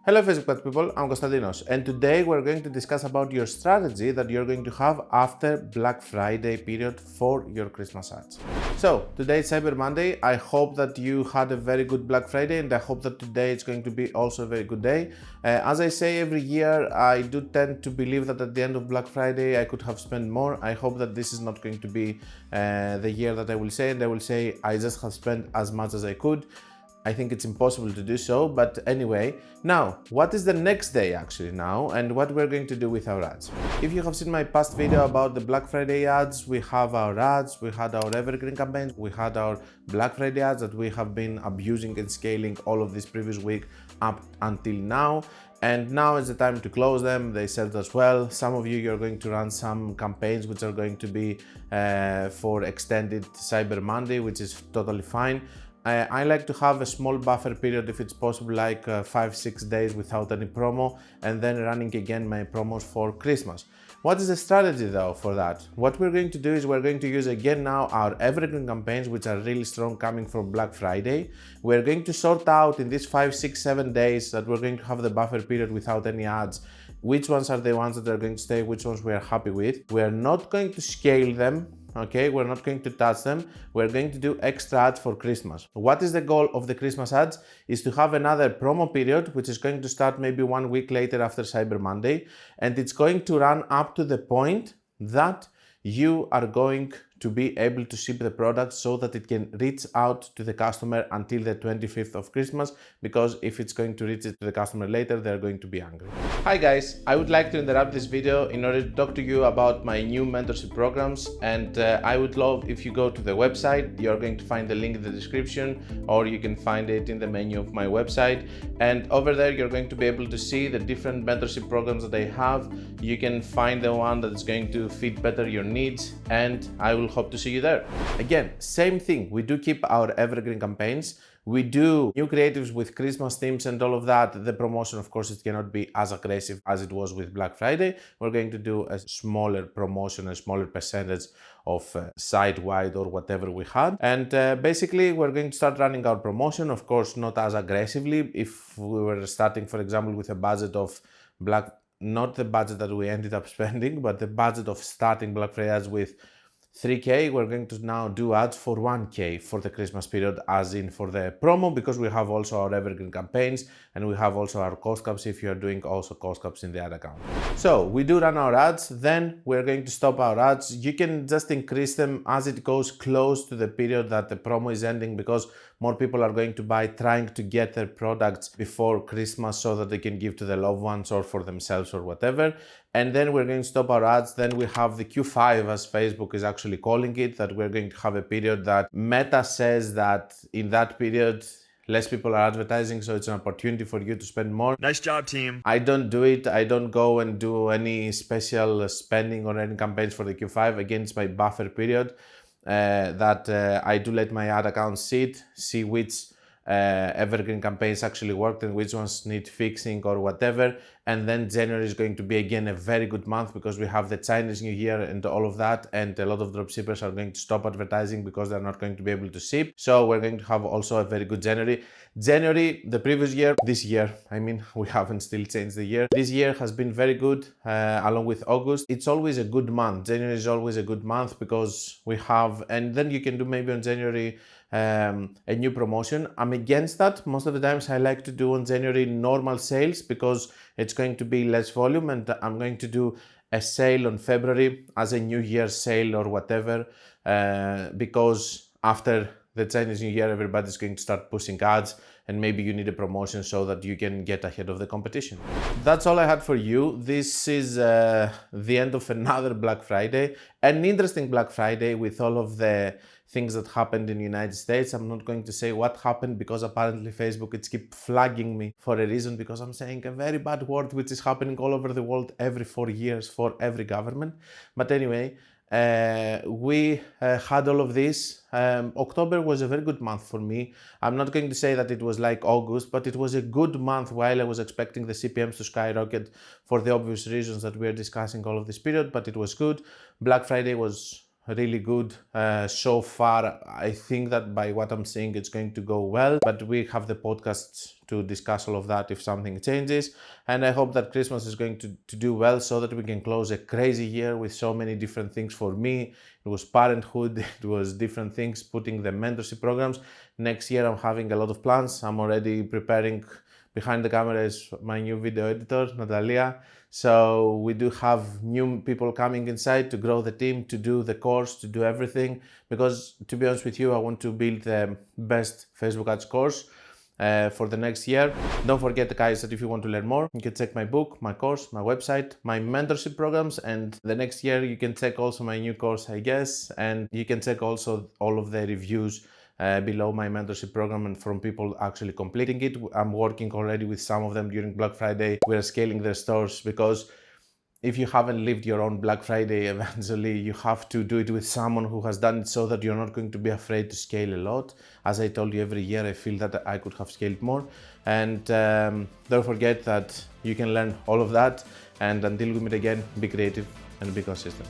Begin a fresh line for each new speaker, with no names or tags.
Hello Facebook people, I'm Konstantinos, and today we're going to discuss about your strategy that you're going to have after Black Friday period for your Christmas ads. So today is Cyber Monday. I hope that you had a very good Black Friday, and I hope that today it's going to be also a very good day. As I say every year, I do tend to believe that at the end of Black Friday I could have spent more. I hope that this is not going to be the year that I will say, and I will say I just have spent as much as I could. I think it's impossible to do so, but anyway. Now, what is the next day actually now, and what we're going to do with our ads? If you have seen my past video about the Black Friday ads, we have our ads, we had our evergreen campaigns, we had our Black Friday ads that we have been abusing and scaling all of this previous week up until now. And now is the time to close them. They said as well, some of you're going to run some campaigns which are going to be for extended Cyber Monday, which is totally fine. I like to have a small buffer period if it's possible, like 5-6 days without any promo, and then running again my promos for Christmas. What is the strategy though for that? What we're going to do is we're going to use again now our evergreen campaigns, which are really strong coming from Black Friday. We're going to sort out in these 5, 6, 7 days that we're going to have the buffer period without any ads, which ones are the ones that are going to stay, which ones we are happy with. We're not going to scale them. Okay, we're not going to touch them. We're going to do extra ads for Christmas. What is the goal of the Christmas ads? Is to have another promo period, which is going to start maybe 1 week later after Cyber Monday, and it's going to run up to the point that you are going to be able to ship the product so that it can reach out to the customer until the 25th of Christmas, because if it's going to reach it to the customer later, they're going to be angry. Hi guys, I would like to interrupt this video in order to talk to you about my new mentorship programs, and I would love if you go to the website. You're going to find the link in the description, or you can find it in the menu of my website, and over there you're going to be able to see the different mentorship programs that I have. You can find the one that is going to fit better your needs, and I will hope to see you there. Again, same thing, we do keep our evergreen campaigns. We do new creatives with Christmas themes and all of that. The promotion, of course, it cannot be as aggressive as it was with Black Friday. We're going to do a smaller promotion, a smaller percentage of site-wide or whatever we had. And basically, we're going to start running our promotion, of course, not as aggressively. If we were starting, for example, with a budget of not the budget that we ended up spending, but the budget of starting Black Friday ads with 3K, we're going to now do ads for 1K for the Christmas period, as in for the promo, because we have also our evergreen campaigns, and we have also our cost caps if you are doing also cost caps in the ad account. So we do run our ads, then we're going to stop our ads. You can just increase them as it goes close to the period that the promo is ending, because more people are going to buy trying to get their products before Christmas so that they can give to their loved ones or for themselves or whatever. And then we're going to stop our ads. Then we have the Q5, as Facebook is actually calling it, that we're going to have a period that Meta says that in that period less people are advertising, so it's an opportunity for you to spend more.
Nice job, team.
I don't do it. I don't go and do any special spending or any campaigns for the Q5. Again, it's my buffer period that I do let my ad account see which evergreen campaigns actually worked and which ones need fixing or whatever. And then January is going to be again a very good month, because we have the Chinese New Year and all of that, and a lot of dropshippers are going to stop advertising because they're not going to be able to ship. So we're going to have also a very good January. January, the previous year, this year, I mean, we haven't still changed the year. This year has been very good, along with August. It's always a good month. January is always a good month because we have, and then you can do maybe on January a new promotion. I'm against that. Most of the times I like to do on January normal sales, because it's going to be less volume, and I'm going to do a sale on February as a New Year's sale or whatever, because after the Chinese New Year everybody's going to start pushing ads, and maybe you need a promotion so that you can get ahead of the competition. That's all I had for you. This is the end of another Black Friday, an interesting Black Friday with all of the things that happened in the United States. I'm not going to say what happened, because apparently Facebook it's keep flagging me for a reason, because I'm saying a very bad word which is happening all over the world every 4 years for every government. But anyway, we had all of this. October was a very good month for me. I'm not going to say that it was like August, but it was a good month while I was expecting the CPMs to skyrocket for the obvious reasons that we are discussing all of this period, but it was good. Black Friday was really good so far. I think that by what I'm seeing, it's going to go well, but we have the podcasts to discuss all of that if something changes. And I hope that Christmas is going to do well so that we can close a crazy year with so many different things for me. It was parenthood, it was different things, putting the mentorship programs. Next year, I'm having a lot of plans. I'm already preparing. Behind the camera is my new video editor, Natalia. So we do have new people coming inside to grow the team, to do the course, to do everything. Because to be honest with you, I want to build the best Facebook ads course for the next year. Don't forget, guys, that if you want to learn more, you can check my book, my course, my website, my mentorship programs, and the next year you can check also my new course, I guess, and you can check also all of the reviews below my mentorship program and from people actually completing it. I'm working already with some of them during Black Friday. We're scaling their stores because if you haven't lived your own Black Friday, eventually you have to do it with someone who has done it so that you're not going to be afraid to scale a lot. As I told you, every year I feel that I could have scaled more. And don't forget that you can learn all of that. And until we meet again, be creative and be consistent.